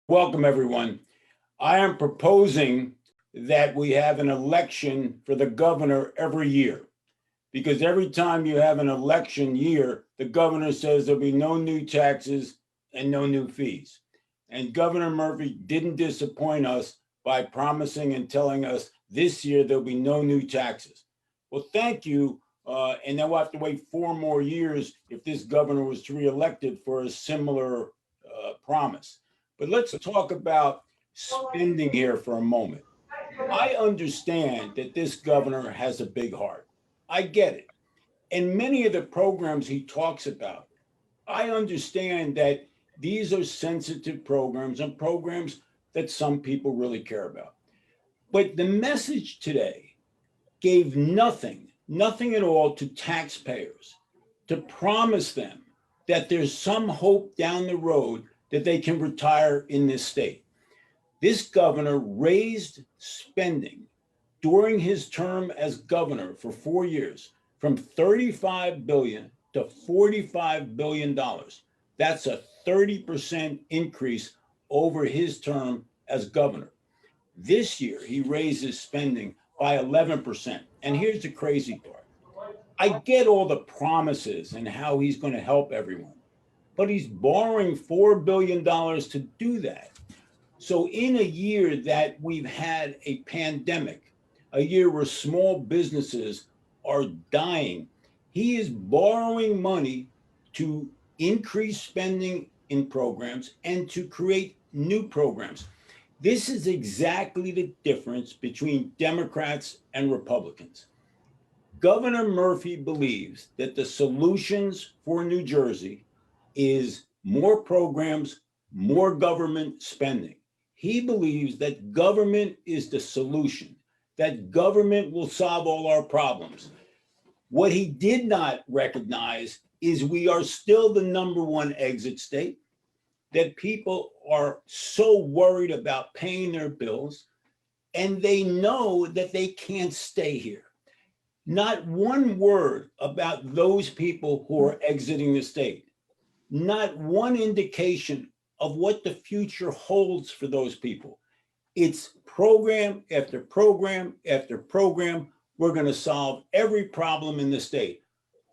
Welcome, everyone. I am proposing that we have an election for the governor every year, because every time you have an election year, the governor says there'll be no new taxes and no new fees. And Governor Murphy didn't disappoint us by promising and telling us this year there'll be no new taxes. Well, thank you. And then we'll have to wait 4 more years if this governor was reelected for a similar promise. But let's talk about spending here for a moment. I understand that this governor has a big heart. I get it. And many of the programs he talks about, I understand that these are sensitive programs and programs that some people really care about. But the message today gave nothing at all to taxpayers to promise them that there's some hope down the road that they can retire in this state. This governor raised spending during his term as governor for 4 years from $35 billion to $45 billion. That's a 30% increase over his term as governor. This year, he raises spending by 11%. And here's the crazy part. I get all the promises and how he's going to help everyone, but he's borrowing $4 billion to do that. So in a year that we've had a pandemic, a year where small businesses are dying, he is borrowing money to increase spending in programs and to create new programs. This is exactly the difference between Democrats and Republicans. Governor Murphy believes that the solutions for New Jersey is more programs, more government spending. He believes that government is the solution, that government will solve all our problems. What he did not recognize is we are still the #1 exit state, that people are so worried about paying their bills, and they know that they can't stay here. Not one word about those people who are exiting the state. Not one indication of what the future holds for those people. It's program after program after program. We're going to solve every problem in the state.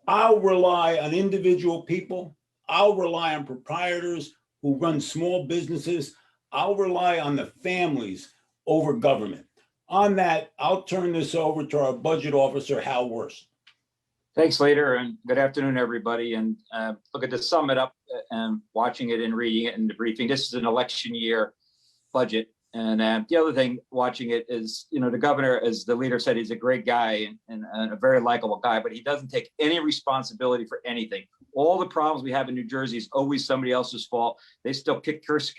I'll rely on individual people. I'll rely on proprietors who run small businesses. I'll rely on the families over government. On that, I'll turn this over to our budget officer, Hal Wirths. Thanks, Later, and good afternoon, everybody. And look, to sum it up, and watching it and reading it in the briefing, this is an election year budget. And the other thing, watching it is, the governor, as the leader said, he's a great guy and a very likable guy, but he doesn't take any responsibility for anything. All the problems we have in New Jersey is always somebody else's fault. They still kick Chris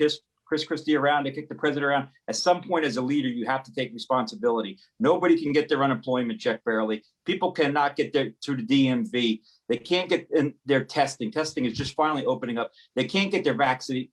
Christie around, they kick the president around. At some point as a leader, you have to take responsibility. Nobody can get their unemployment check barely. People cannot get to the DMV. They can't get in their testing. Testing is just finally opening up. They can't get their vaccine.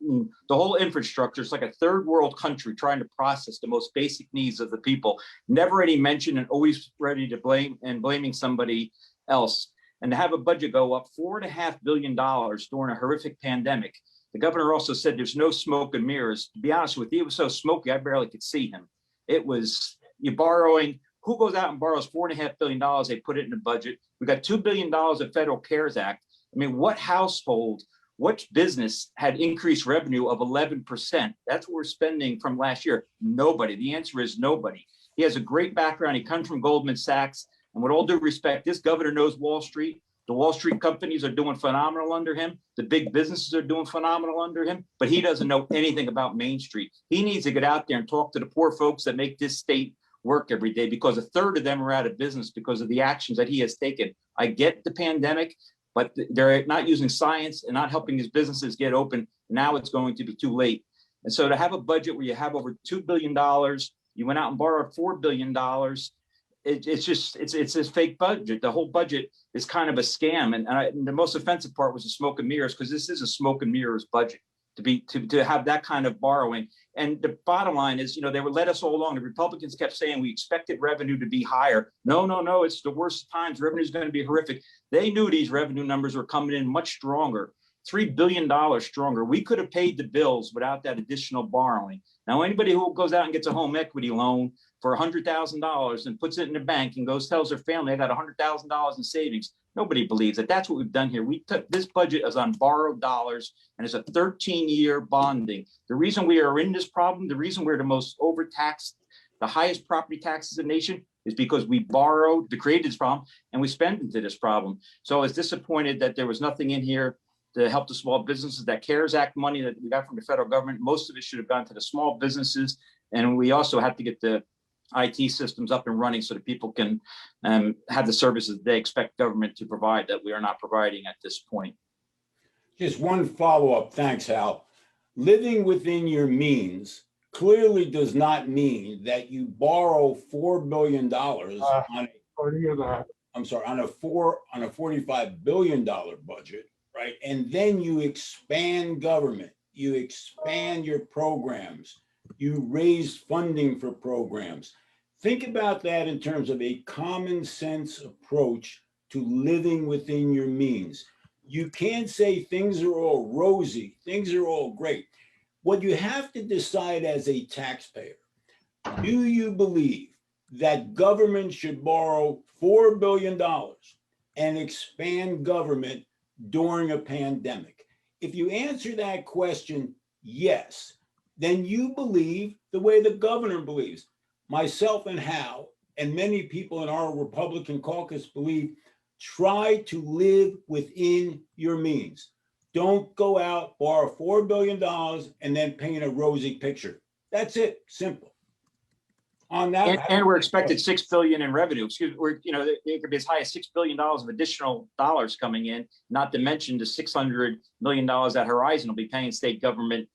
The whole infrastructure is like a third world country trying to process the most basic needs of the people. Never any mention and always ready to blame and blaming somebody else. And to have a budget go up $4.5 billion during a horrific pandemic. The governor also said there's no smoke and mirrors. To be honest with you, it was so smoky, I barely could see him. It was, you're borrowing. Who goes out and borrows $4.5 billion? They put it in the budget. We got $2 billion of Federal CARES Act. I mean, what household, what business had increased revenue of 11%? That's what we're spending from last year. Nobody. The answer is nobody. He has a great background. He comes from Goldman Sachs. And with all due respect, this governor knows Wall Street. The Wall Street companies are doing phenomenal under him. The big businesses are doing phenomenal under him, but he doesn't know anything about Main Street. He needs to get out there and talk to the poor folks that make this state work every day, because a third of them are out of business because of the actions that he has taken. I get the pandemic, but they're not using science and not helping these businesses get open. Now it's going to be too late. And so to have a budget where you have over $2 billion, you went out and borrowed $4 billion, it's a fake budget. The whole budget is kind of a scam. And the most offensive part was the smoke and mirrors, because this is a smoke and mirrors budget to have that kind of borrowing. And the bottom line is, they would let us all along. The Republicans kept saying we expected revenue to be higher. No, it's the worst times. Revenue is going to be horrific. They knew these revenue numbers were coming in much stronger. $3 billion stronger. We could have paid the bills without that additional borrowing. Now, anybody who goes out and gets a home equity loan for $100,000 and puts it in the bank and tells their family, I got $100,000 in savings. Nobody believes that. That's what we've done here. We took this budget as on borrowed dollars, and it's a 13-year bonding. The reason we are in this problem, the reason we're the most overtaxed, the highest property taxes in the nation, is because we borrowed to create this problem and we spent into this problem. So I was disappointed that there was nothing in here to help the small businesses. That CARES Act money that we got from the federal government, most of it should have gone to the small businesses. And we also have to get the IT systems up and running so that people can have the services they expect government to provide that we are not providing at this point. Just one follow-up. Thanks, Hal. Living within your means clearly does not mean that you borrow $4 billion on a $45 billion budget, right? And then you expand government, you expand your programs, you raise funding for programs. Think about that in terms of a common sense approach to living within your means. You can't say things are all rosy, things are all great. What you have to decide as a taxpayer, do you believe that government should borrow $4 billion and expand government during a pandemic? If you answer that question, yes, then you believe the way the governor believes. Myself and Hal and many people in our Republican caucus believe, try to live within your means. Don't go out, borrow $4 billion and then paint a rosy picture. That's it, simple. On that, and we're expected $6 billion in revenue. Excuse me, it could be as high as $6 billion of additional dollars coming in, not to mention the $600 million that Horizon will be paying state government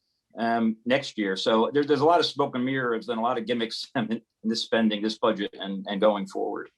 next year. So there's a lot of smoke and mirrors and a lot of gimmicks in this spending, this budget, and going forward.